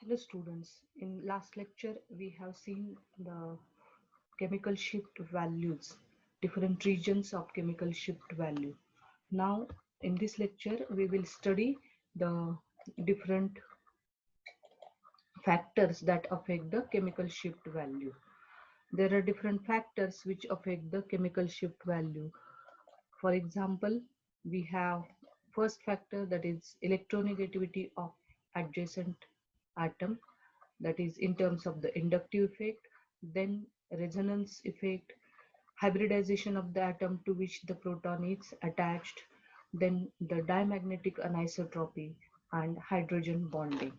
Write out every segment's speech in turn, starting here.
Hello students, in last lecture we have seen the chemical shift values, different regions of chemical shift value. Now in this lecture we will study the different factors that affect the chemical shift value. There are different factors which affect the chemical shift value. For example, we have first factor, that is electronegativity of adjacent atom, that is in terms of the inductive effect, then resonance effect, hybridization of the atom to which the proton is attached, then the diamagnetic anisotropy and hydrogen bonding.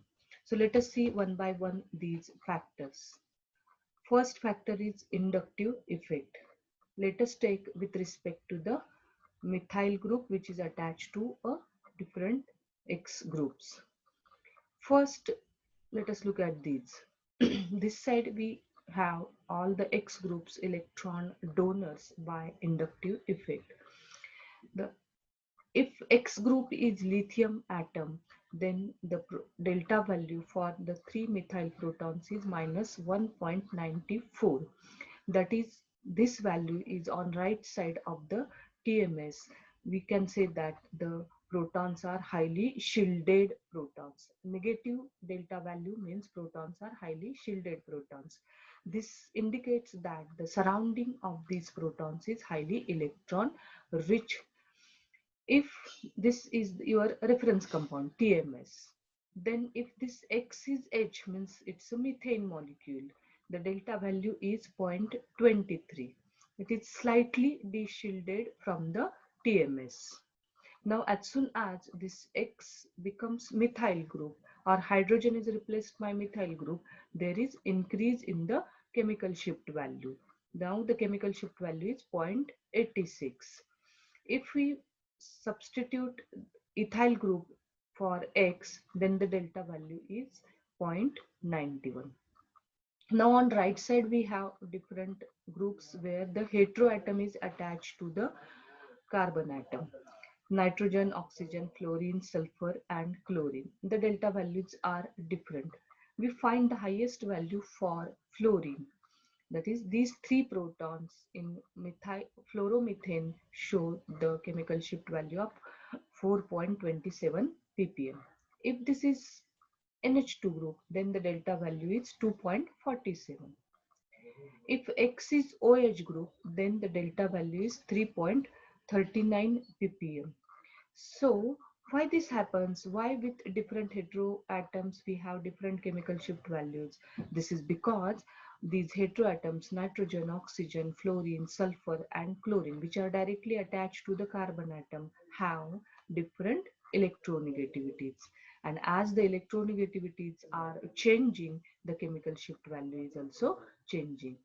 So let us see one by one these factors. First factor is inductive effect. Let us take with respect to the methyl group which is attached to a different X groups. First, let us look at these. This side we have all the X groups electron donors by inductive effect. The If X group is lithium atom, then the delta value for the 3 methyl protons is minus 1.94. That is, this value is on right side of the TMS. We can say that the protons are highly shielded protons. Negative delta value means protons are highly shielded protons. This indicates that the surrounding of these protons is highly electron rich. If this is your reference compound TMS, then if this X is H, means it's a methane molecule, the delta value is 0.23. It is slightly de-shielded from the TMS. Now as soon as this X becomes methyl group or hydrogen is replaced by methyl group, there is increase in the chemical shift value. Now the chemical shift value is 0.86. If we substitute ethyl group for X, then the delta value is 0.91. Now on right side we have different groups where the heteroatom is attached to the carbon atom. Nitrogen, oxygen, fluorine, sulfur and chlorine. The delta values are different. We find the highest value for fluorine, that is these 3 protons in methyl fluoromethane show the chemical shift value of 4.27 ppm. If this is NH2 group, then the delta value is 2.47. If X is OH group, then the delta value is 3.39 ppm. So why this happens? Why with different heteroatoms we have different chemical shift values? This is because these heteroatoms, nitrogen, oxygen, fluorine, sulfur and chlorine, which are directly attached to the carbon atom, have different electronegativities. And as the electronegativities are changing, the chemical shift value is also changing.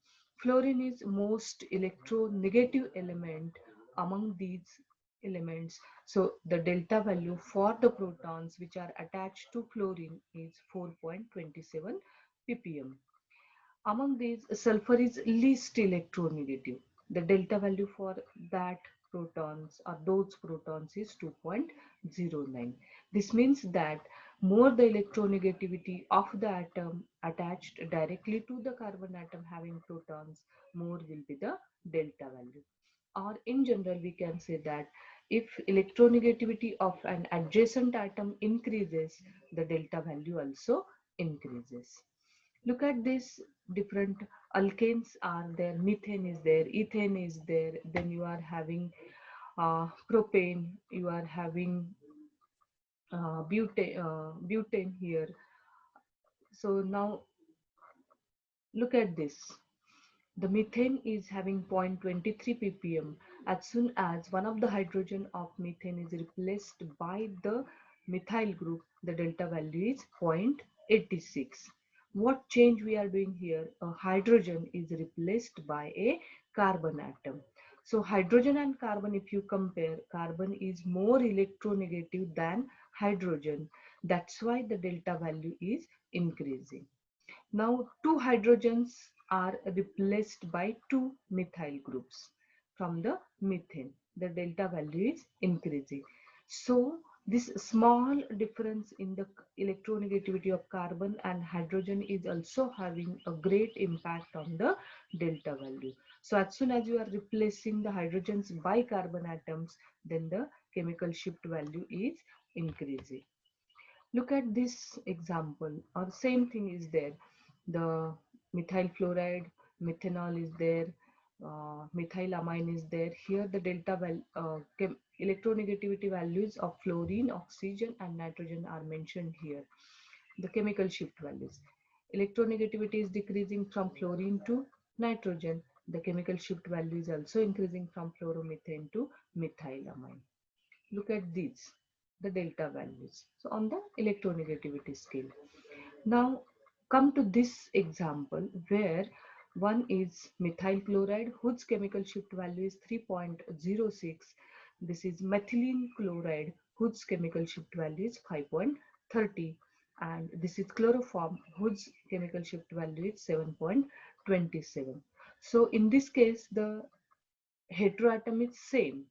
Fluorine is most electronegative element among these elements. So the delta value for the protons which are attached to fluorine is 4.27 ppm. Among these, sulfur is least electronegative. The delta value for that protons or those protons is 2.09. This means that more the electronegativity of the atom attached directly to the carbon atom having protons, more will be the delta value. Or in general, we can say that if electronegativity of an adjacent atom increases, the delta value also increases. Look at this, different alkanes are there, methane is there, ethane is there, then you are having propane, you are having butane here. So now look at this. The methane is having 0.23 ppm. As soon as one of the hydrogen of methane is replaced by the methyl group, the delta value is 0.86. What change we are doing here? A hydrogen is replaced by a carbon atom. So hydrogen and carbon, if you compare, carbon is more electronegative than hydrogen. That's why the delta value is increasing. Now, 2 hydrogens are replaced by 2 methyl groups from the methane. The delta value is increasing. So, This small difference in the electronegativity of carbon and hydrogen is also having a great impact on the delta value. So as soon as you are replacing the hydrogens by carbon atoms, then the chemical shift value is increasing. Look at this example, or same thing is there. The methyl fluoride, methanol is there, methylamine is there. Here the delta electronegativity values of fluorine, oxygen and nitrogen are mentioned here. The chemical shift values. Electronegativity is decreasing from fluorine to nitrogen. The chemical shift value is also increasing from fluoromethane to methylamine. Look at these, the delta values. So on the electronegativity scale. Now come to this example where one is methyl chloride whose chemical shift value is 3.06. This is methylene chloride whose chemical shift value is 5.30, and this is chloroform whose chemical shift value is 7.27. So in this case the heteroatom is same,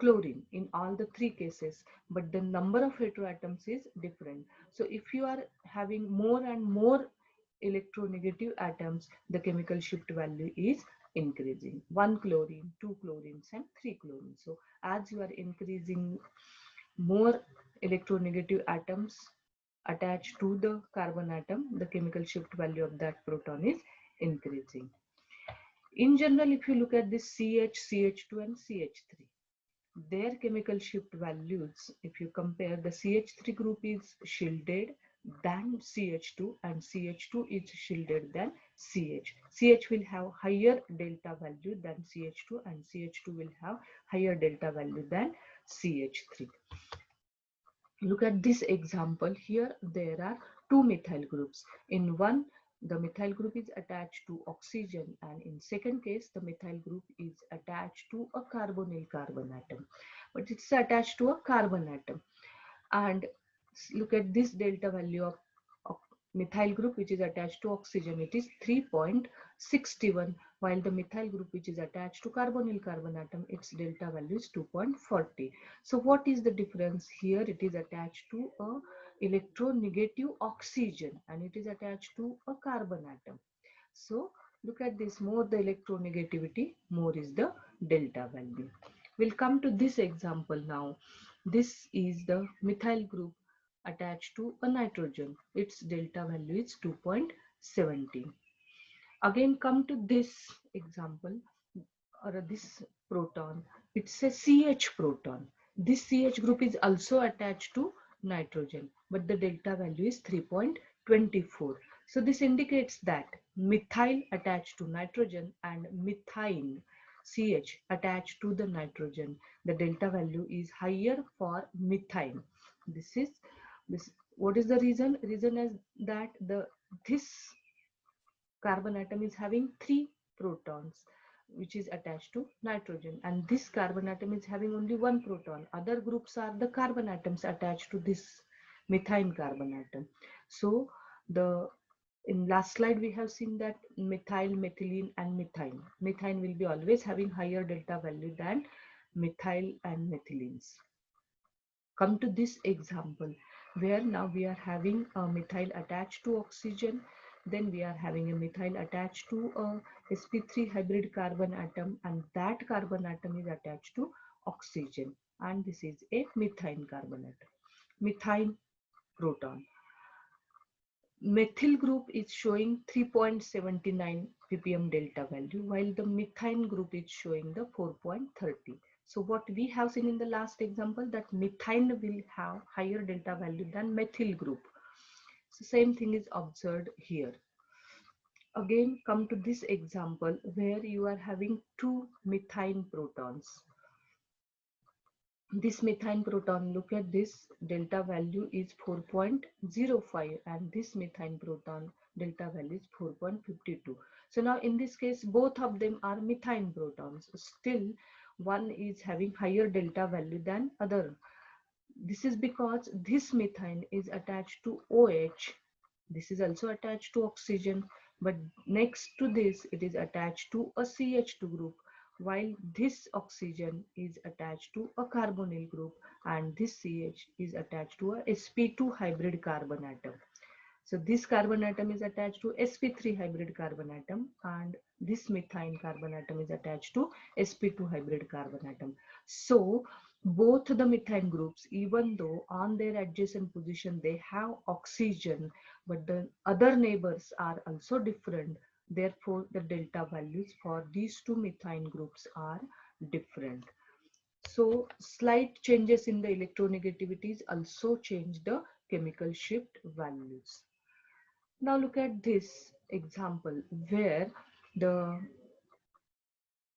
chlorine in all the three cases, but the number of heteroatoms is different. So if you are having more and more electronegative atoms, the chemical shift value is increasing. 1 chlorine, 2 chlorines and 3 chlorines. So as you are increasing more electronegative atoms attached to the carbon atom, the chemical shift value of that proton is increasing. In general, if you look at this CH, CH2 and CH3, their chemical shift values, if you compare, the CH3 group is shielded than CH2 and CH2 is shielded than CH. CH will have higher delta value than CH2 and CH2 will have higher delta value than CH3. Look at this example. Here there are two methyl groups. In one, the methyl group is attached to oxygen, and in second case the methyl group is attached to a carbonyl carbon atom, but it's attached to a carbon atom. And look at this delta value of methyl group which is attached to oxygen, it is 3.61, while the methyl group which is attached to carbonyl carbon atom, its delta value is 2.40. So what is the difference here? It is attached to a electronegative oxygen and it is attached to a carbon atom. So look at this, more the electronegativity, more is the delta value. We'll come to this example now. This is the methyl group attached to a nitrogen. Its delta value is 2.17. Again, come to this example or this proton. It's a CH proton. This CH group is also attached to nitrogen, but the delta value is 3.24. So this indicates that methyl attached to nitrogen and methine CH attached to the nitrogen, the delta value is higher for methine. This what is the reason? Reason is that this carbon atom is having three protons which is attached to nitrogen, and this carbon atom is having only one proton. Other groups are the carbon atoms attached to this methine carbon atom. So the in last slide we have seen that methyl, methylene and methine. Methine will be always having higher delta value than methyl and methylenes. Come to this example where now we are having a methyl attached to oxygen, then we are having a methyl attached to a sp3 hybrid carbon atom, and that carbon atom is attached to oxygen, and this is a methine carbon atom, methine proton. Methyl group is showing 3.79 ppm delta value, while the methine group is showing the 4.30. So what we have seen in the last example, that methine will have higher delta value than methyl group. So same thing is observed here. Again, come to this example where you are having two methine protons. This methine proton, look at this, delta value is 4.05, and this methine proton delta value is 4.52. So now in this case both of them are methine protons, still one is having higher delta value than other. This is because this methine is attached to OH, this is also attached to oxygen, but next to this it is attached to a CH2 group while this oxygen is attached to a carbonyl group and this CH is attached to a sp2 hybrid carbon atom. So this carbon atom is attached to sp3 hybrid carbon atom and this methine carbon atom is attached to sp2 hybrid carbon atom. So both the methane groups, even though on their adjacent position they have oxygen, but the other neighbors are also different. Therefore, the delta values for these two methane groups are different. So slight changes in the electronegativities also change the chemical shift values. Now look at this example where the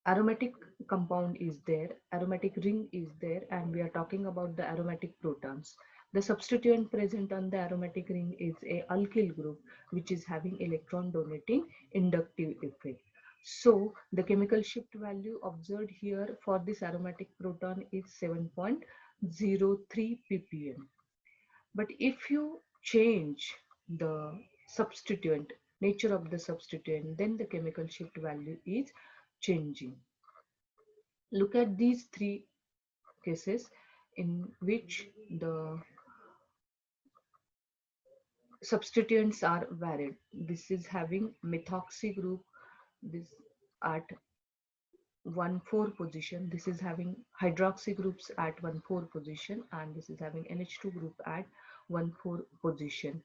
aromatic compound is there, aromatic ring is there, and we are talking about the aromatic protons. The substituent present on the aromatic ring is a alkyl group which is having electron donating inductive effect. So the chemical shift value observed here for this aromatic proton is 7.03 ppm. But if you change the substituent, nature of the substituent, then the chemical shift value is changing. Look at these three cases in which the substituents are varied. This is having methoxy group, this at 1,4 position, this is having hydroxy groups at 1,4 position, and this is having NH2 group at 1,4 position.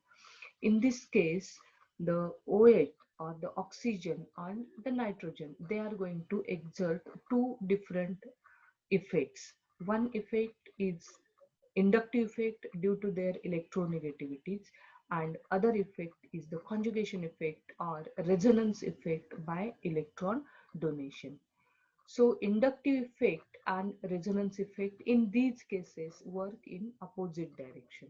In this case, the OH or the oxygen and the nitrogen, they are going to exert two different effects. One effect is inductive effect due to their electronegativities, and other effect is the conjugation effect or resonance effect by electron donation. So inductive effect and resonance effect in these cases work in opposite direction.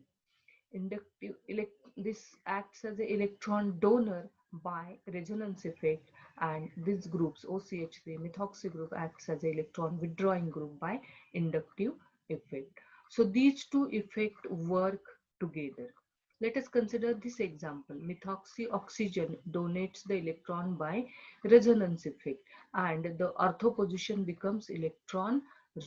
This acts as an electron donor by resonance effect, and these groups OCH3 methoxy group acts as an electron withdrawing group by inductive effect. So these two effects work together. Let us consider this example. Methoxy oxygen donates the electron by resonance effect and the ortho position becomes electron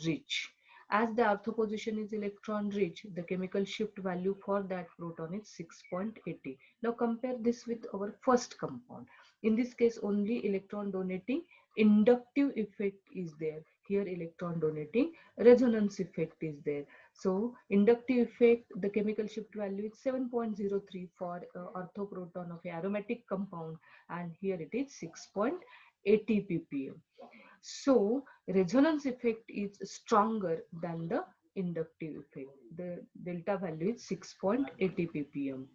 rich. As the ortho position is electron rich, the chemical shift value for that proton is 6.80. Now compare this with our first compound. In this case, only electron donating inductive effect is there. Here electron donating resonance effect is there. So inductive effect, the chemical shift value is 7.03 for ortho proton of aromatic compound, and here it is 6.80 ppm. So resonance effect is stronger than the inductive effect. The delta value is 6.80 ppm.